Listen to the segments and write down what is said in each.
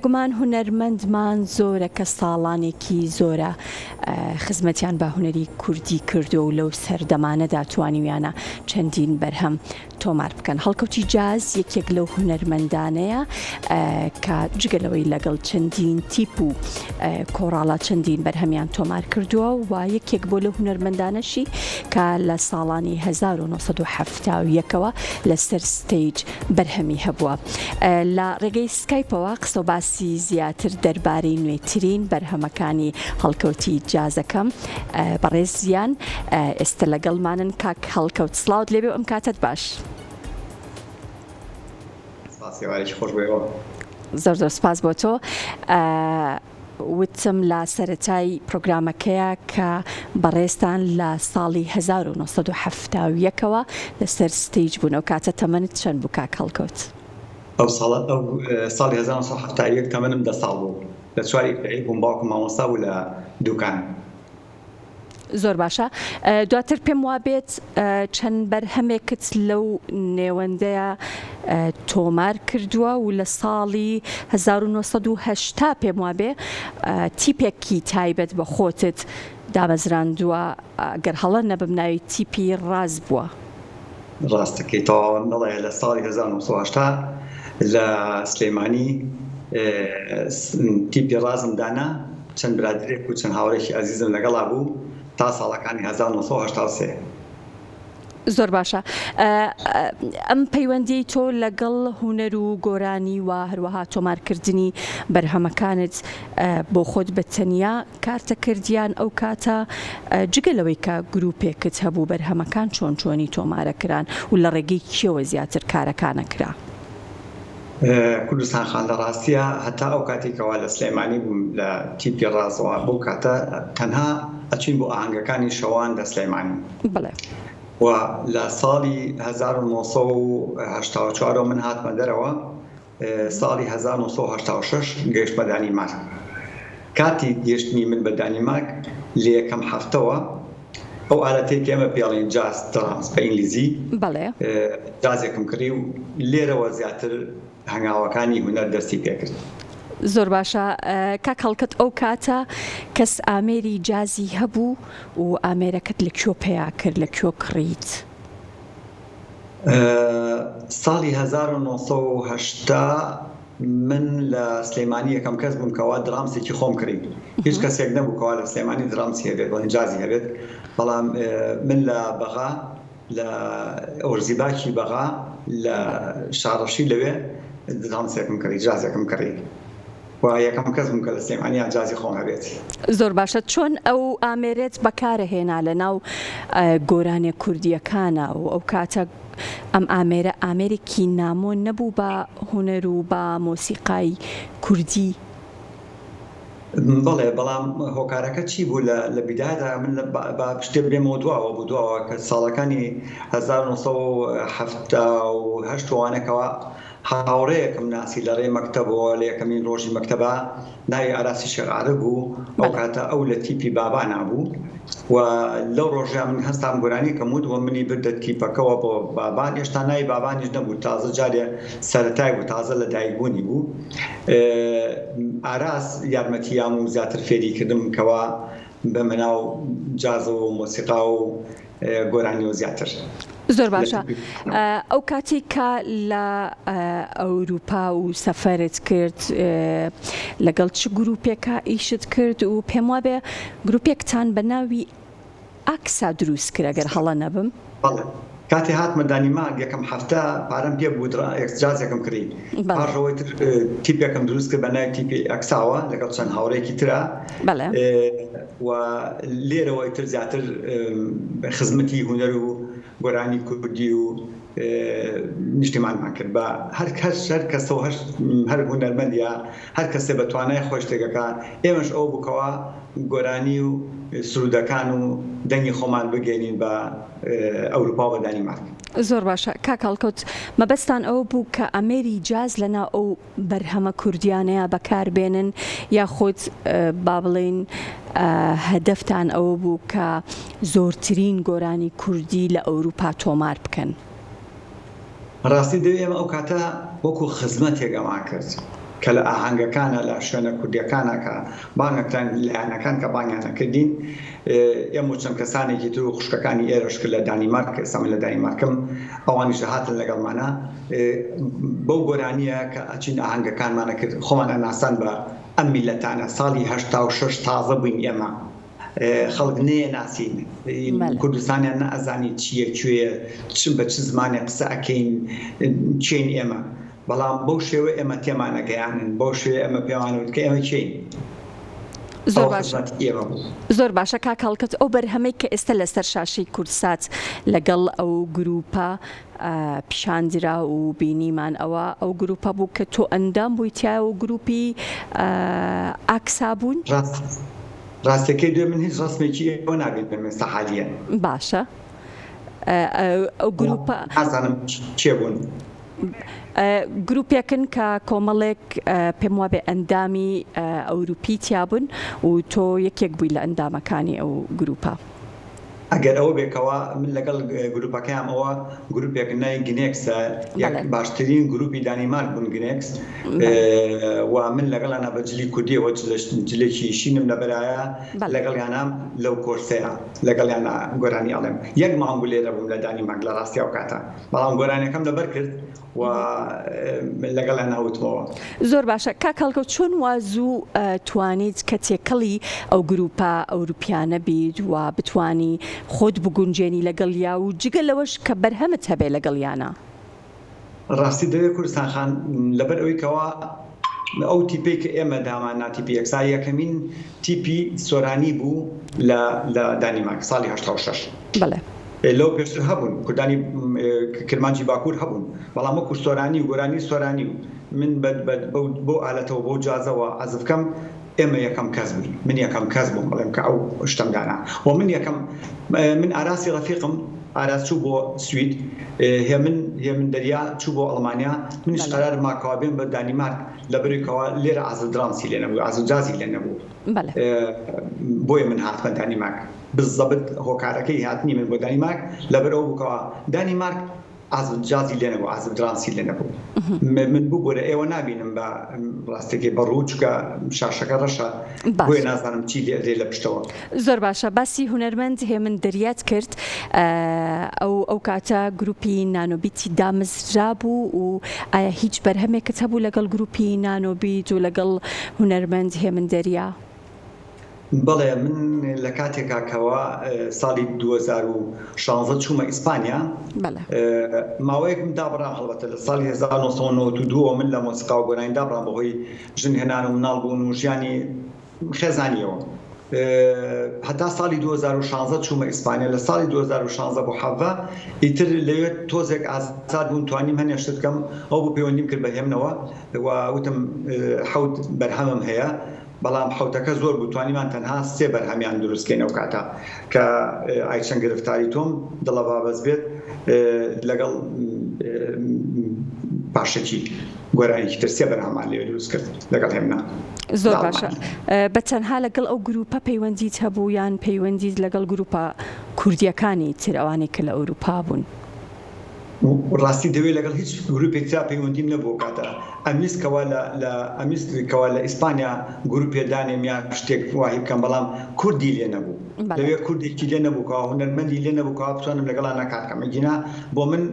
گومان هونەرمەندمان زۆرە کە ساڵانێکی زۆرە خزمەتیان بە هونەری کوردی کردو و لەو سەردەمانەدا توانیویانە چەندین بەرهەم تۆمار بکەن. هەڵکەوتی جاز یەکێک لەو هونەرمەندانەیە کە جگەلەوەی لەگەڵ چەندین تیپ و کۆڕاڵە چەندین بەرهەمیان تۆمار کردووە و یەکێک بۆ لەو هونەرمەندانەشی کە لە ساڵانی 1970ەوە لەسەر ستەیج بەرهەمی هەبووە. لە ڕێگەی سکایپەوە قسە و باسی زیاتر دەربارەی نوێترین بەرهەمەکانی هەڵکەوتی جازەکەم بەڕێزیان ئێستا لەگەڵمانن. کاک هەڵکەوت سڵاوت لێبێ و ئەم کاتت باش. زۆر زۆر سپاس بۆ تۆ. وتم لە سەرەتای پرۆگرامەکەیە کە بەڕێستان لە ساڵی 1970ەوە لەسەر ستەیج بوون و کاتە تەمەنت چەند بوو کاک هەڵکەوت؟ ئەو ساڵی 1970 تەمەنم 10 ساڵ بوو. لە چواری پێی بووم، باوکم مامۆستا بوو لە دوکان. زۆر باشە. دواتر پێم وابێت چەند بەرهەمێکت لەو نێوەندەیە تۆمار کردووە و لە ساڵی 1980 پێم وابێ تیپێکی تایبەت بە خۆتت دامەزراندووە، گەر هەڵە نەبم ناوی تیپی ڕاز بووە. ڕاستەکەی تەواو نەڵێ لە ساڵی 1980 لە سلێمانی تیپی ڕازم دانا، چەند برادرێک و چەند هاوڕێکی عەزیزم لەگەڵا بوو تا ساڵەکانی 1983. زۆر باشە. ئەم پەیوەندی تۆ لەگەڵ هونەر و گۆرانی و هەروەها تۆمارکردنی بەرهەمەکانت بۆ خۆت بە تەنیا کارتەکردیان ئەو کاتە، جگەلەوەی کە گروپێکت هەبوو بەرهەمەکان چۆن چۆنی تۆمارەکران و لە ڕێگەی کێوە زیاتر کارەکانەکرا؟ کوردستان خان لە ڕاستیە هەتا ئەو کاتێکەوە لە سلێمانی بووم لە تیپی ڕازەوە بۆ کاتە تەنها ئەچین بۆ ئاهەنگەکانی شەوان لە سلێمانی. بڵێ. و لە ساڵی 1984 من هاتمە دەرەوە، ساڵی 1986 گەیشتمە دانیمارک. کاتی گەیشتنی من بە دانیمارک لە یەکەم هەفتەوە ئەو ئالەتێکی ئێمە پێڵێن جاز درامز بە ئینگلیزی جازێکم کردی و لێرەوە زیاتر هەنگاوەکانی هونەر دەستی پێکرد. زۆر باشە. کاک هەڵکەت ئەو کاتە کەس ئامێری جازی هەبوو و ئامێرەکەت لەکوێ پێیا کرد، لەکوێ کڕیت؟ ساڵی 1980 من لە سلێمانی یەکەم کەس بووم کەوا درامسێکی خۆم کڕی. هیچ کەسێک نەبوو کەوا لە سلێمانی درامسی هەبێت بەڵێن جازی هەبێت. بەڵام من لە بەغا، لە ئۆرزیباکی بەغا لە شارەشی لەوێ درامسێکم کڕی، جازێکم کڕی. و یەکەم کەس بووم کە لە سلێمانی جازی خۆم هەبێت. زۆر باشە. چۆن ئەو ئامێرێت بەکارەهێنا لە ناو گۆرانی کوردیەکانە و ئەو کاتە ئەم ئامێرە ئامێرێکی نامۆ نەبوو بە هونەر و بە مۆسیقای کوردی؟ بەڵێ، بەڵام هۆکارەکە چی بوو؟ لە بیدایدا من بە شتێ بێمەوە دووەوە بوو دووەوە کە ساڵەکانی 1970 وانەکەوە هاوڕەیەکم ناسی لە ڕێ مەکتەبەوە لە یەکەمین ڕۆژی مەکتەبە، ناوی ئاراسی شێعارە بوو. ئەو کاتە ئەو لە تیپی بابا نابوو و لەو ڕۆژە من هەستام گۆرانی کەمود و منی بردە تیپەکەەوە بۆ بابان. هێشتا ناوی بابانیش نەبوو، تازە جارێ سەرەتای بوو، تازە لە دایکبوونی بوو. ئاراس یارمەتیام و زیاتر فێریکردم کەوا بە مەناو جاز و مۆسیقا و گۆرانی و زیاتر. زۆر باشە. ئەو کاتی کە لە ئەوروپا و سەفەرت کرد لەگەڵ چ گروپێکە ئیشت کرد و پێم وابێ گروپێکتان بە ناوی ئاکسا دروست کرد ئەگەر هەڵە نەبم؟ کاتی هاتمە دانیمارک یەکەم هەفتە پارەم پێ بوو جازێکم کڕی. پاشەوەی تر تیپێکم دروست کرد بە ناوی تیپی ئەکساوە لەگەڵ چەند هاوڕێکی ترە. و لێرەوەی تر زیاتر خزمەتی هونەر و گۆرانی کوردی و نیشتیمانمان کرد بە هەر کەسەوە هەر هونەرمەندە، هەر کەسێ بەتوانای خۆش تێگەکە. ئێمەش ئەو بووکەوە گۆرانی و سرودەکان و دەنگی خۆمان بگەێنین بە ئەوروپا و بە دانیمارک. زۆر باشە. کاک هەڵکەوت، مەبەستان ئەو بوو کە ئەمێری جاز لەناو ئەو بەرهەمە کوردیانەیە بەکاربێنن یاخود با بڵێن هەدەفتان ئەوە بوو کە زۆرترین گۆرانی کوردی لە ئەوروپا تۆمار بکەن؟ ڕاستی دەوێ ئێمە ئەو کاتە وەکو خزمەتێک ئەمان کرد. کە لە ئاهەنگەکانە لە شوێنە کوردیەکانە کە بانگەکان لایەنەکان کە بانیانەکردین ئێمە چەند کەسانێکی تر و خوشکەکانی ئێرەش کرد لە دانیمارک ئێستا من لە دانیمارکم ئەوانیش هاتن لەگەڵمانە بەو گۆرانیە کە ئەچین ئاهەنگەکانمانە کرد خۆمان ئەناسان بە ئەم میلەتانە ساڵی 86 تازە بووین ئێمە خەڵک نێناسین کوردستانیان نەئەزانی چییە کوێیە بە چ زمانێ قسە ئەکەین چین ئێمە بەڵام بەو شێوە ئێمە تێمانەگەیانن بەو شێوە ئێمە پێوانوت کە ئێمە چین. زۆر باشە کاکەڵکت ئەو بەرهەمەی کە ئێستا لەسەر شاشەی کورسات لەگەڵ ئەو گروپە پیشاندرا و بینیمان ئەو گروپە بوو کە تۆ ئەندام بوویتیا و گروپی ئاکسا بوون؟ ڕاستەکەی دوێ من هیچ ڕستمێکی ئەوە نابێت بە ئێستا حالیە. باشە ئەو گروپە ئازانم چێ بوون؟ گروپێکن کە کۆمەڵێک پێم وابێ ئەندامی ئەوروپی تیابوون و تۆ یەکێک بووی لە ئەندامەکانی ئەو گروپە. ئەگەر ئەوە بێکەوە من لەگەڵ گروپەکەیان ئەوە گروپێک نای گنێکسە یەک باشترین گروپی دانیمارک بوون گنێکس و من لەگەڵیانە بە جلی کوردیەوە جلێکی شینم لەبەرایە لەگەڵیانام لەو کۆرسەیە لەگەڵیانە گۆرانی ئەڵێم یەک مانگ لێرە بووم لە دانیمارک لە ڕاستی ئەو کاتە بەڵام گۆرانیەکەم لەبەر کرد و لەگەڵیان ناوتمەوە. زۆر باشە کاکەڵکە چۆن وازوو توانیت کە تێکەڵی ئەو گروپە ئەوروپیانە بیت و بتانی خۆت بگونجێنی لەگەڵیا و جگە لەوەش کە بەرهەمت هەبێ لەگەڵیانە؟ ڕاستی دەوێت کوردستان خان لەبەر ئەوەی کەوا ئەو تیپێک کە ئێمە دامان تیپی یەکسا یەکەمین تیپی سۆرانی بوو لە دانیمارک ساڵی 86. بەڵێ لەو پێشتر هەبوون کوردانی کرمانجی باکوور هەبوون بەڵام وەکو سۆرانی و گۆرانی سۆرانی و من بۆ ئالەتەوە بۆ جازەوە عەزفکەم ئێمە یەکەم کەس بووین من یەکەم کەس بووم بڵێم کە ئەو شتەمدانا و من ئاراسی ڕەفیقم ئاراس چوو بۆ سوید هێمن دەریا چوو بۆ ئەڵمانیا منیش قەرار ماکەوە بێن بە دانیمارک لەبەرەوەی لێرە ئازە درانسی لێ نەبوو ئازە جازی لێ نەبوو بۆیە من هاتمە دانیمارک بالضبط هۆکارەکەی هاتنی من بۆ دانیمارک لەبەرەوە بووکەوە دانیمارک ئازب جازی لێ نەبوو ئازب درانسی لێ نەبوو من بوو بۆرە ئێوە نبینم بە ڕاستێکی بەڕوو چکە شاشەکە ڕەشە بۆیە نازانم چی لێ لە پشتەوە. زۆر باشە باسی هونەرمەند هێمن دەریات کرد ئەو کاتە گروپی نانۆبیتی دامەزرا بوو و ئایا هیچ بەرهەمێکت هەبوو لەگەڵ گروپی نانۆبیت و لەگەڵ هونەرمەند هێمن دەریا؟ بەڵێ من لە کاتێکا کەوە ساڵی 2016 چوومە ئیسپانیا ماوەیەکم دابڕام هەڵبەتە لە ساڵی 1992 من لە مۆسیقا و گۆرانی دابڕام بەهۆی ژن هێنان و مناڵ بوون و ژیانی خێزانیەوە هەتا ساڵی 2016 چوومە ئیسپانیا لە ساڵی 2016 بۆ حەڤە ئیتر لەوێت تۆزێک ئازاد بوون توانیم هەنێ شت بکەم ئەو بۆ پەیوەندیم کرد بە هێمنەوە و وتم حەوت بەرهەمم هەیە بەڵام حوتەکە زۆر بوو توانیمان تەنها 3 بەرهەمیان دروستکەین ئەو کاتە کە ئایچەند گرفتاری تۆم دڵە بابەز بێت لەگەڵ پاشەکی گۆرانێکی تر 3 بەرهەمان لێ دروست کرد لەگەڵ هێمنا. زۆر باشە بە تەنها لەگەڵ ئەو گروپە پەیوەندیت هەبوو یان پەیوەندیت لەگەڵ گروپە کوردیەکانی تر ئەوانێک کە لە ئەوروپا بوون؟ ڕاستی دەوێت لەگەڵ هیچ گروپێکترا پەیوەندیم نەبوو کاتە ئەمیستکەوە لە ئیسپانیا گروپێدانێم یا شتێک وای بکەم بەڵام کوردی لێ نەبوو لەوێ کوردێکی لێ نەبووکەوە هونەرمەندی لێ نەبووکەوە بتوانم لەگەڵا ناکاتکەم ئەگینا بۆ من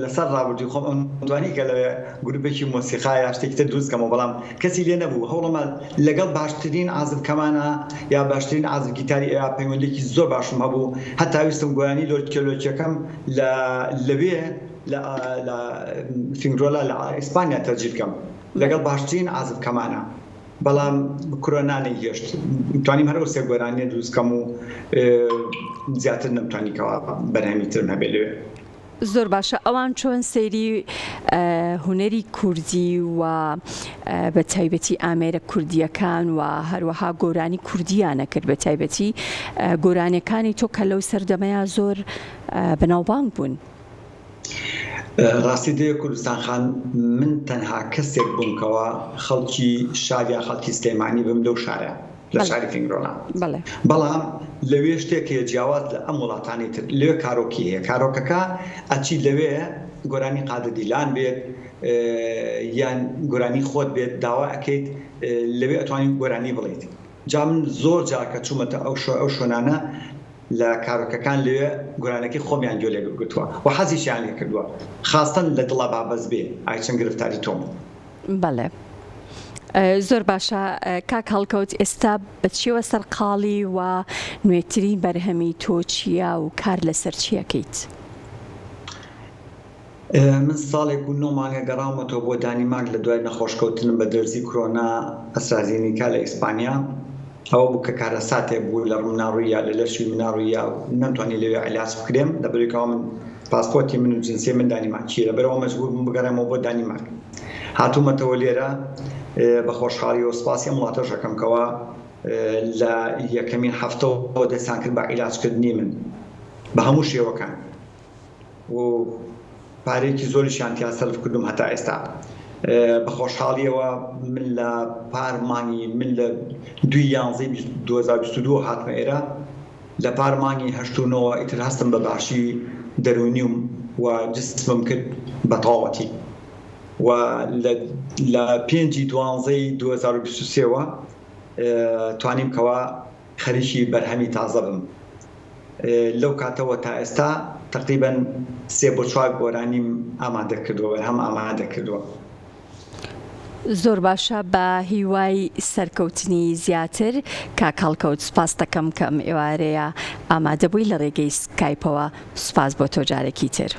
لەسەر ڕابردووی خۆم ئەمدوانی کە لەوێ گروپێکی مۆسیقا یا شتێکی تر دروستکەمەوە بەڵام کەسی لێ نەبوو هەوڵەمە لەگەڵ باشترین عازفکەمانە یا باشترین عازف گیتاری یا پەیوەندێکی زۆر باشم هەبوو هەتا ویستم گۆرانی لۆچەکەم لەوێ لە فینگرۆلا لە ئیسپانیا تەرجیح بکەم لەگەڵ باشترین عازفکەمانە بەڵام کۆرۆنانەی هێشت توانیم هەرەوە 3 گۆرانیە دروستکەم و زیاتر نەمتوانیکەوە بەرهەمی ترم هەبێ لەوێ. زۆر باشە ئەوان چۆن سەیری هونەری کوردی و بە تایبەتی ئامێرە کوردیەکان و هەروەها گۆرانی کوردیانە کرد بە تایبەتی گۆرانیەکانی تۆ کە لەو سەردەمەیە زۆر بەناوبانگ بوون؟ ڕاستی دەیە کوردستان خان من تەنها کەسێک بوومکەوە خەڵکی شاریا خەڵکی سلێمانی بم لەو شارە لە شاری فینگرۆنا بەڵام لەوێ شتێکێ جیاواز لە ئەم وڵاتانی تر لێ کارۆکی هەیە کارۆکەکە ئەچی لەوێ گۆرانی قادەدیلان بێت یان گۆرانی خۆت بێت داوا ئەەکەیت لەوێ ئەتوانین گۆرانی بڵێیت جا من زۆر جارکە چوومەتە ئەو شوێنانە لە کارۆکەکان لێ گۆرانەکەی خۆمیان گوێ لێ گرتووە و حەزیشیان لێ کردووە خاستن لە دڵە بابەز بێ ئایچەند گرفتاری تۆم بەڵێ زۆر باشە کاک هەڵکەوت ئێستا بەچیەوە سەرقاڵی و نوێترین بەرهەمی تۆ چییە و کار لەسەر چیەکەیت؟ من ساڵێک و 9 مانگە گەڕامەوە بۆ دانیمارک لە دوای نەخۆشکەوتنم بە دەرزی کۆرۆنا ئەسترازینیکا لە ئیسپانیا ئەوە بوو کە کارەساتێک بوو لە ڕووناڕوویە لە لەشوی مناڕوویە و نەمتوانی لەوێ عیلاج بکرێم لەبەرێکەوە من پاسپۆرتی من و جنسی من دانیمارکیە لەبەرەوە مەجبور بووم بگەڕێمەوە بۆ دانیمارک هاتوومەتەوە لێرە بە خۆشحاڵی و سپاسی ئەم وڵاتە شەکەمکەوە لە یەکەمین هەفتەوە دەستان کرد بە عیلاجکردنی من بە هەموو شێوەکان و پارێکی زۆریشیان تیا سەرف کردوم هەتا ئێستا بە خۆشحاڵیەوە من لە پارمانی من لە 2022 هاتمە ئێرە لە پارمانی 89 ئیتر هەستم بە باشی دەرونیم و جسمم کرد بە تەواوەتی و لە 5/12/2023 توانیم کەوا خەریکی بەرهەمی تازە بم لەو کاتەوە تا ئێستا تقریباً 3-4 گۆرانیم ئامادە کردووە بەرهەم ئامادە کردووە. زۆر باشە بە هیوای سەرکەوتنی زیاتر کاک هەڵکەوت سوپاس دەکەم کە ئەم ئێوارەیە ئامادە بووی لە ڕێگەی سکایپەوە سوپاس بۆ تۆ جارێکی تر.